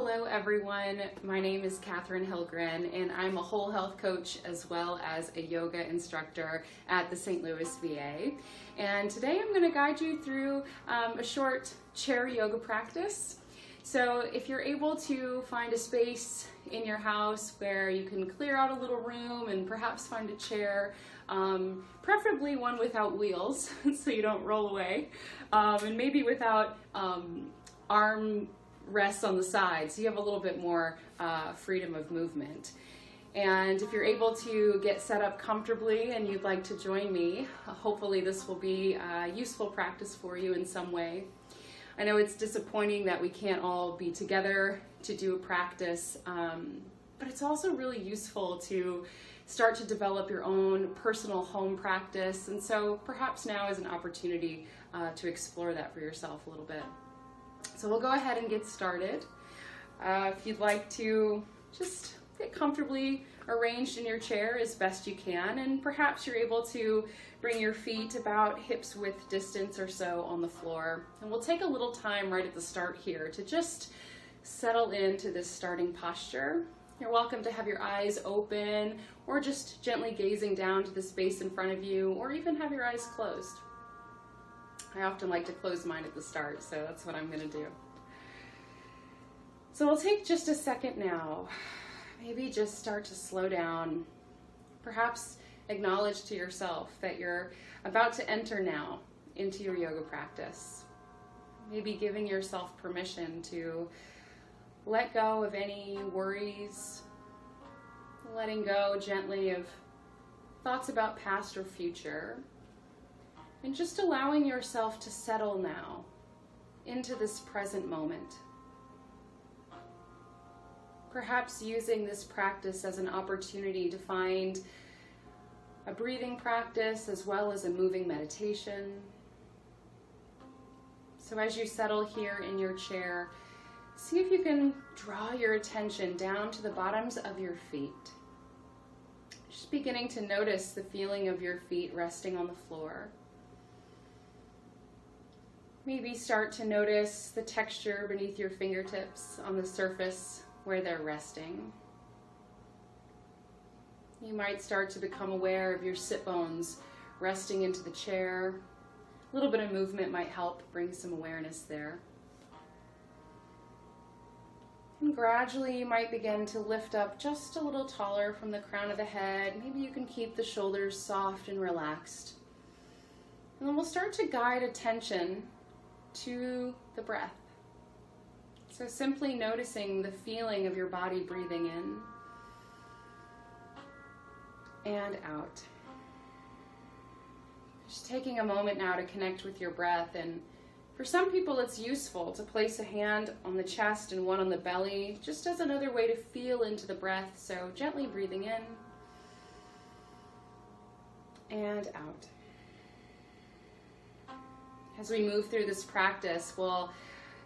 Hello everyone, my name is Katherine Hillgren and I'm a whole health coach as well as a yoga instructor at the St. Louis VA. And today I'm going to guide you through a short chair yoga practice. So if you're able to find a space in your house where you can clear out a little room and perhaps find a chair, preferably one without wheels so you don't roll away, and maybe without arm rests on the sides, so you have a little bit more freedom of movement. And if you're able to get set up comfortably and you'd like to join me, hopefully this will be a useful practice for you in some way. I know it's disappointing that we can't all be together to do a practice, but it's also really useful to start to develop your own personal home practice, and so perhaps now is an opportunity to explore that for yourself a little bit. So we'll go ahead and get started. If you'd like to just get comfortably arranged in your chair as best you can, and perhaps you're able to bring your feet about hips width distance or so on the floor. And we'll take a little time right at the start here to just settle into this starting posture. You're welcome to have your eyes open or just gently gazing down to the space in front of you, or even have your eyes closed. I often like to close mine at the start, so that's what I'm going to do. So we'll take just a second now. Maybe just start to slow down. Perhaps acknowledge to yourself that you're about to enter now into your yoga practice. Maybe giving yourself permission to let go of any worries, letting go gently of thoughts about past or future. And just allowing yourself to settle now into this present moment. Perhaps using this practice as an opportunity to find a breathing practice as well as a moving meditation. So as you settle here in your chair, see if you can draw your attention down to the bottoms of your feet. Just beginning to notice the feeling of your feet resting on the floor. Maybe start to notice the texture beneath your fingertips on the surface where they're resting. You might start to become aware of your sit bones resting into the chair. A little bit of movement might help bring some awareness there. And gradually you might begin to lift up just a little taller from the crown of the head. Maybe you can keep the shoulders soft and relaxed. And then we'll start to guide attention to the breath. So simply noticing the feeling of your body breathing in and out. Just taking a moment now to connect with your breath, and for some people it's useful to place a hand on the chest and one on the belly, just as another way to feel into the breath. So gently breathing in and out. As we move through this practice, we'll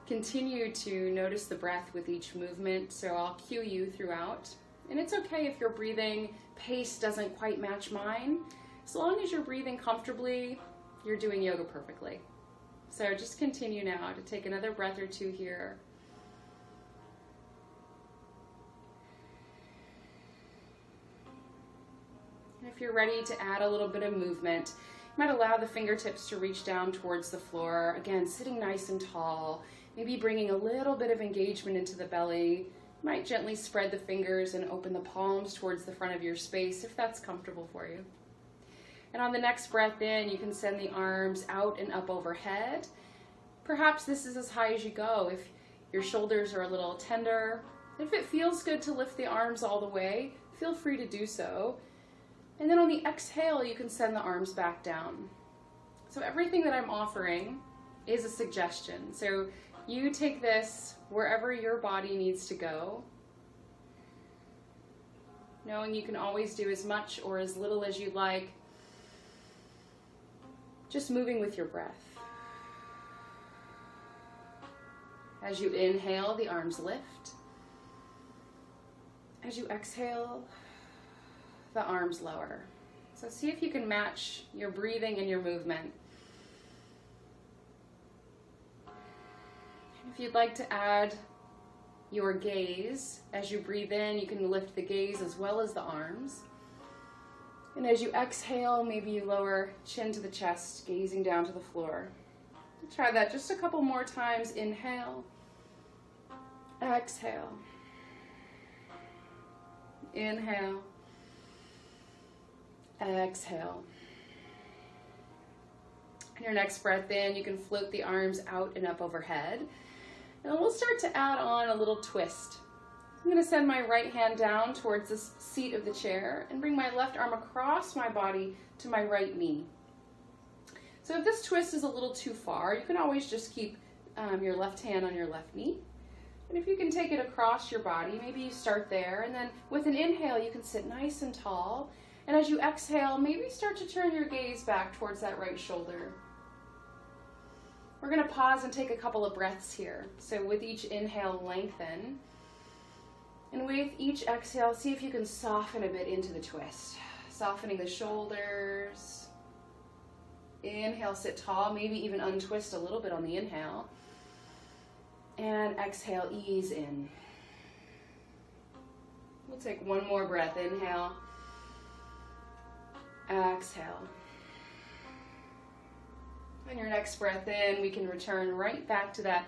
continue to notice the breath with each movement, so I'll cue you throughout. And it's okay if your breathing pace doesn't quite match mine. As long as you're breathing comfortably, you're doing yoga perfectly. So just continue now to take another breath or two here. And if you're ready to add a little bit of movement, you might allow the fingertips to reach down towards the floor. Again, sitting nice and tall, maybe bringing a little bit of engagement into the belly. You might gently spread the fingers and open the palms towards the front of your space if that's comfortable for you. And on the next breath in, you can send the arms out and up overhead. Perhaps this is as high as you go if your shoulders are a little tender. If it feels good to lift the arms all the way, feel free to do so. And then on the exhale, you can send the arms back down. So everything that I'm offering is a suggestion. So you take this wherever your body needs to go, knowing you can always do as much or as little as you like, just moving with your breath. As you inhale, the arms lift. As you exhale, the arms lower. So see if you can match your breathing and your movement. If you'd like to add your gaze. As you breathe in, you can lift the gaze as well as the arms. And as you exhale, maybe you lower chin to the chest, gazing down to the floor. Try that just a couple more times. Inhale, exhale, inhale, exhale. And your next breath in, you can float the arms out and up overhead. And we'll start to add on a little twist. I'm going to send my right hand down towards the seat of the chair and bring my left arm across my body to my right knee. So if this twist is a little too far, you can always just keep your left hand on your left knee. And if you can take it across your body, maybe you start there, and then with an inhale, you can sit nice and tall. And as you exhale, maybe start to turn your gaze back towards that right shoulder. We're going to pause and take a couple of breaths here. So with each inhale, lengthen. And with each exhale, see if you can soften a bit into the twist. Softening the shoulders. Inhale, sit tall, maybe even untwist a little bit on the inhale. And exhale, ease in. We'll take one more breath. Inhale. Exhale. On your next breath in, we can return right back to that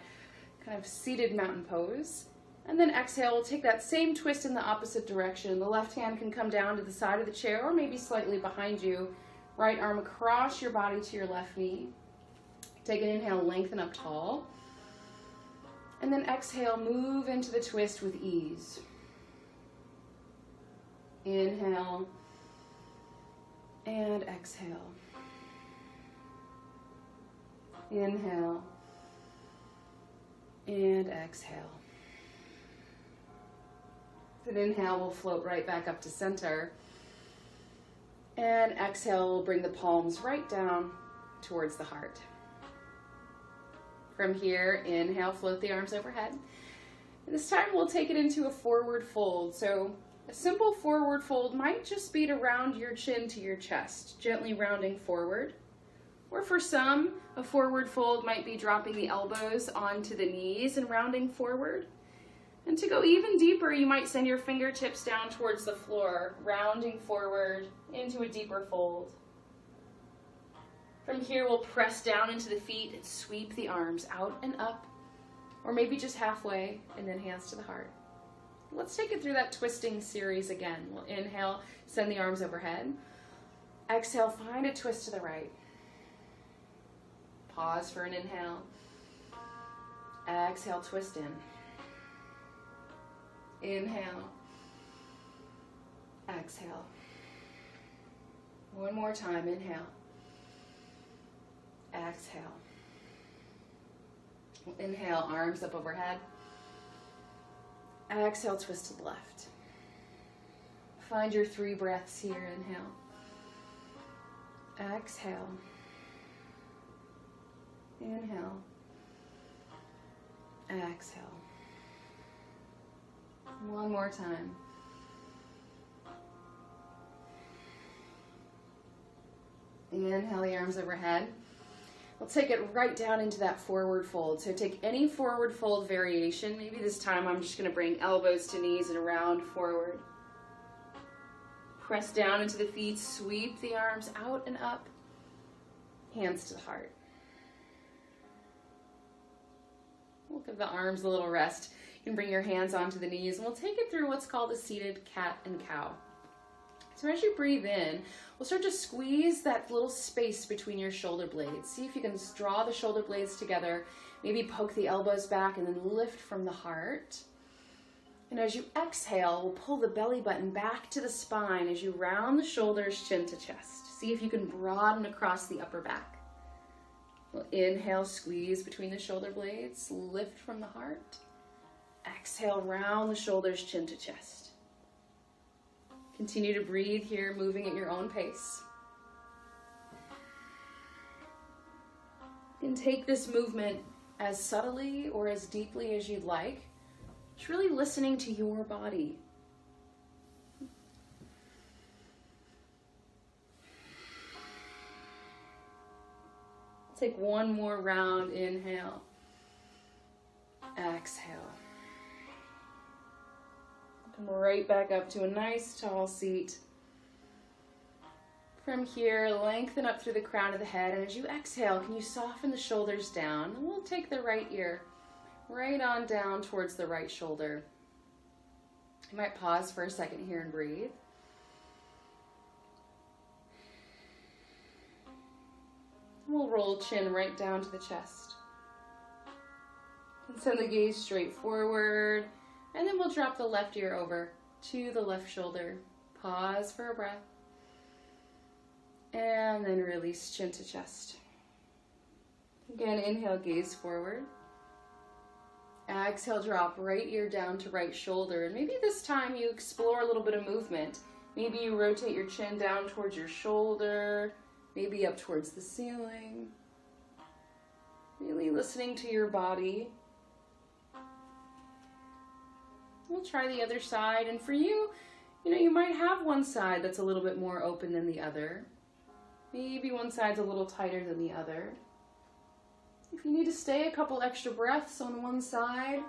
kind of seated mountain pose. And then exhale, we'll take that same twist in the opposite direction. The left hand can come down to the side of the chair or maybe slightly behind you. Right arm across your body to your left knee. Take an inhale, lengthen up tall. And then exhale, move into the twist with ease. Inhale and exhale. Inhale and exhale. An inhale will float right back up to center. And exhale will bring the palms right down towards the heart. From here, inhale, float the arms overhead. And this time we'll take it into a forward fold. So a simple forward fold might just be to round your chin to your chest, gently rounding forward. Or for some, a forward fold might be dropping the elbows onto the knees and rounding forward. And to go even deeper, you might send your fingertips down towards the floor, rounding forward into a deeper fold. From here, we'll press down into the feet and sweep the arms out and up, or maybe just halfway, and then hands to the heart. Let's take it through that twisting series again. We'll inhale, send the arms overhead. Exhale, find a twist to the right. Pause for an inhale. Exhale, twist in. Inhale. Exhale. One more time. Inhale. Exhale. Inhale, arms up overhead. Exhale, twist to the left. Find your 3 breaths here. Inhale. Exhale. Inhale. Exhale. One more time. Inhale the arms overhead. We'll take it right down into that forward fold. So take any forward fold variation. Maybe this time I'm just going to bring elbows to knees and round forward. Press down into the feet, sweep the arms out and up. Hands to the heart. We'll give the arms a little rest. You can bring your hands onto the knees, and we'll take it through what's called a seated cat and cow. So as you breathe in, we'll start to squeeze that little space between your shoulder blades. See if you can draw the shoulder blades together, maybe poke the elbows back, and then lift from the heart. And as you exhale, we'll pull the belly button back to the spine as you round the shoulders, chin to chest. See if you can broaden across the upper back. We'll inhale, squeeze between the shoulder blades, lift from the heart. Exhale, round the shoulders, chin to chest. Continue to breathe here, moving at your own pace. You can take this movement as subtly or as deeply as you'd like. Just really listening to your body. Take one more round. Inhale. Exhale. Come right back up to a nice tall seat. From here, lengthen up through the crown of the head, and as you exhale, can you soften the shoulders down? And we'll take the right ear right on down towards the right shoulder. You might pause for a second here and breathe. We'll roll chin right down to the chest. And send the gaze straight forward, and then we'll drop the left ear over to the left shoulder. Pause for a breath. And then release chin to chest. Again, inhale, gaze forward. Exhale, drop right ear down to right shoulder. And maybe this time you explore a little bit of movement. Maybe you rotate your chin down towards your shoulder, maybe up towards the ceiling. Really listening to your body. We'll try the other side. And for you, you might have one side that's a little bit more open than the other. Maybe one side's a little tighter than the other. If you need to stay a couple extra breaths on one side,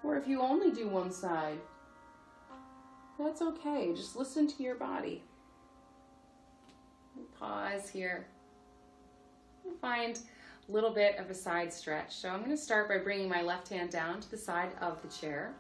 or if you only do one side, that's okay. Just listen to your body. Pause here. Find a little bit of a side stretch. So I'm going to start by bringing my left hand down to the side of the chair.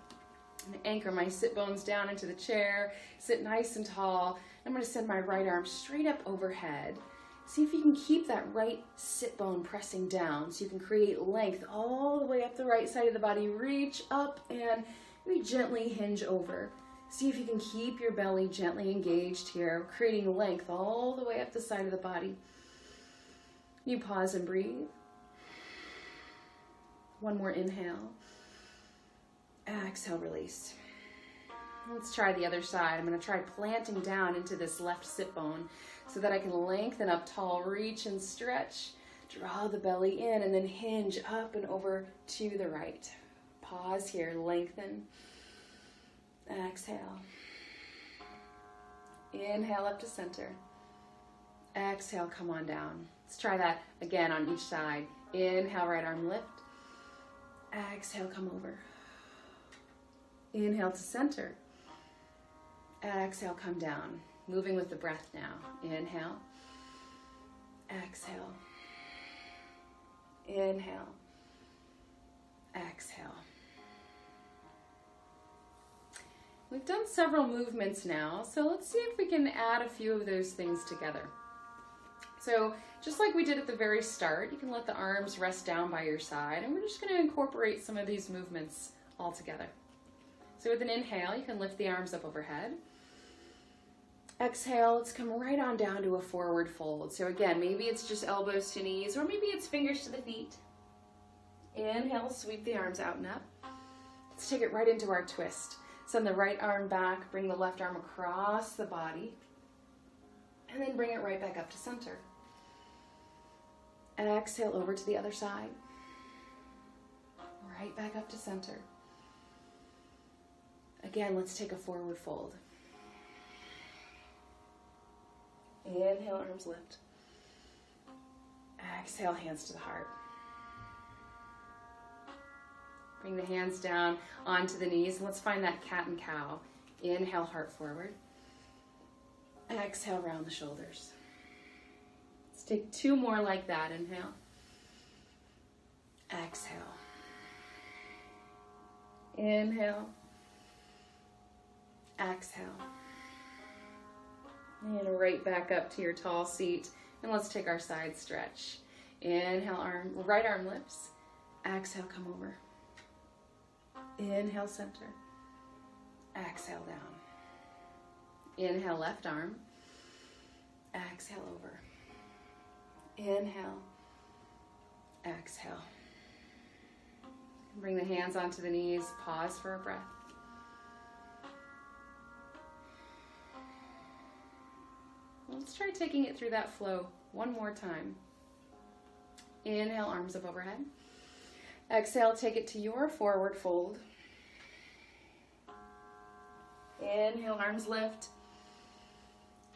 I'm going to anchor my sit bones down into the chair, sit nice and tall. I'm going to send my right arm straight up overhead. See if you can keep that right sit bone pressing down so you can create length all the way up the right side of the body. Reach up and maybe gently hinge over. See if you can keep your belly gently engaged here, creating length all the way up the side of the body. You pause and breathe. One more inhale. Exhale, release. Let's try the other side. I'm going to try planting down into this left sit bone so that I can lengthen up tall, reach and stretch, draw the belly in, and then hinge up and over to the right. Pause here, lengthen. Exhale. Inhale up to center. Exhale, come on down. Let's try that again on each side. Inhale, right arm lift. Exhale, come over. Inhale to center. Exhale, come down. Moving with the breath now. Inhale. Exhale. Inhale. Exhale. We've done several movements now, so let's see if we can add a few of those things together. So just like we did at the very start, you can let the arms rest down by your side, and we're just going to incorporate some of these movements all together. So with an inhale, you can lift the arms up overhead. Exhale, let's come right on down to a forward fold. So again, maybe it's just elbows to knees, or maybe it's fingers to the feet. Inhale, sweep the arms out and up. Let's take it right into our twist. Send the right arm back, bring the left arm across the body, and then bring it right back up to center. Exhale over to the other side. Right back up to center. Again, let's take a forward fold. Inhale, arms lift. Exhale, hands to the heart. Bring the hands down onto the knees, and let's find that cat and cow. Inhale, heart forward. Exhale, round the shoulders. Let's take two more like that. Inhale. Exhale. Inhale. Exhale. And right back up to your tall seat. And let's take our side stretch. Inhale, right arm lifts. Exhale, come over. Inhale, center. Exhale, down. Inhale, left arm. Exhale, over. Inhale. Exhale. Bring the hands onto the knees. Pause for a breath. Let's try taking it through that flow one more time. Inhale, arms up overhead. Exhale, take it to your forward fold. Inhale, arms lift.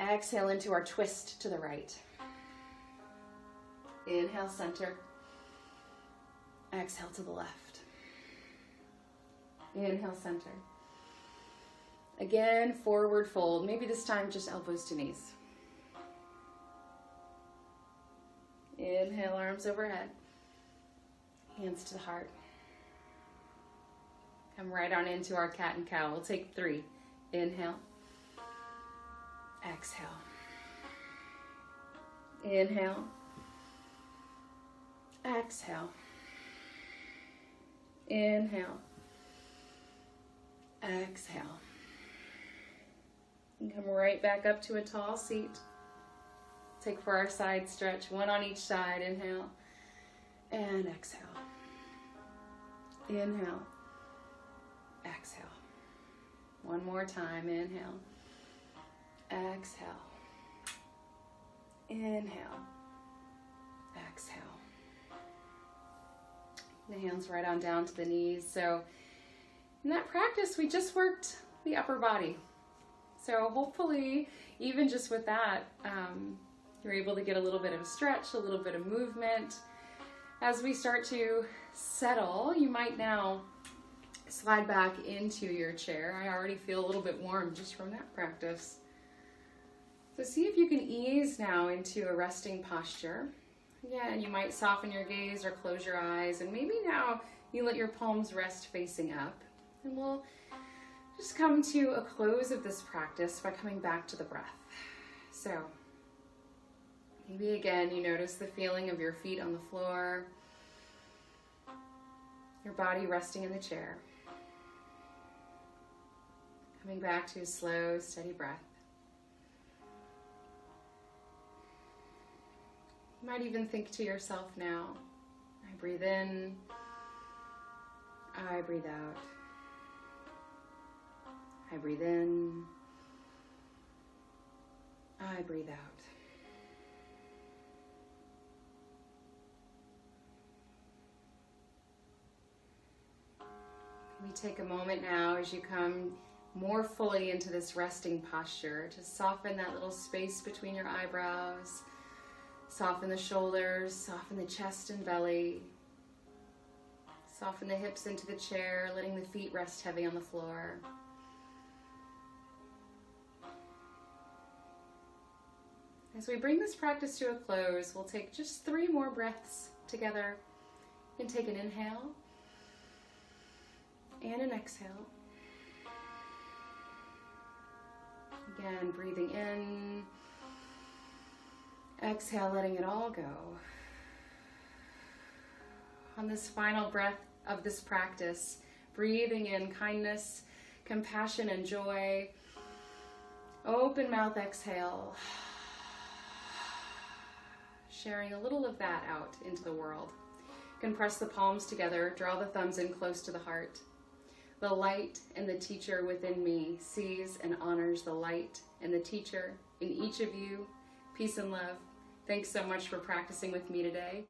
Exhale into our twist to the right. Inhale, center. Exhale to the left. Inhale, center. Again, forward fold. Maybe this time just elbows to knees. Inhale, arms overhead. Hands to the heart. Come right on into our cat and cow. We'll take 3. Inhale. Exhale. Inhale. Exhale. Inhale. Exhale. And come right back up to a tall seat. Take for our side stretch, 1 on each side. Inhale and exhale. Inhale. Exhale. One more time. Inhale. Exhale. Inhale. Exhale. The hands right on down to the knees. So in that practice, we just worked the upper body. So hopefully, even just with that, you're able to get a little bit of a stretch, a little bit of movement. As we start to settle, you might now slide back into your chair. I already feel a little bit warm just from that practice. So see if you can ease now into a resting posture. Again, you might soften your gaze or close your eyes, and maybe now you let your palms rest facing up. And we'll just come to a close of this practice by coming back to the breath. So maybe again you notice the feeling of your feet on the floor, your body resting in the chair. Coming back to a slow, steady breath. You might even think to yourself now, I breathe in, I breathe out. I breathe in, I breathe out. We take a moment now as you come more fully into this resting posture to soften that little space between your eyebrows, soften the shoulders, soften the chest and belly, soften the hips into the chair, letting the feet rest heavy on the floor. As we bring this practice to a close, we'll take just 3 more breaths together. You can take an inhale and an exhale. Again, breathing in, exhale, letting it all go. On this final breath of this practice, breathing in kindness, compassion, and joy. Open mouth, exhale. Sharing a little of that out into the world. You can press the palms together, draw the thumbs in close to the heart. The light and the teacher within me sees and honors the light and the teacher in each of you. Peace and love. Thanks so much for practicing with me today.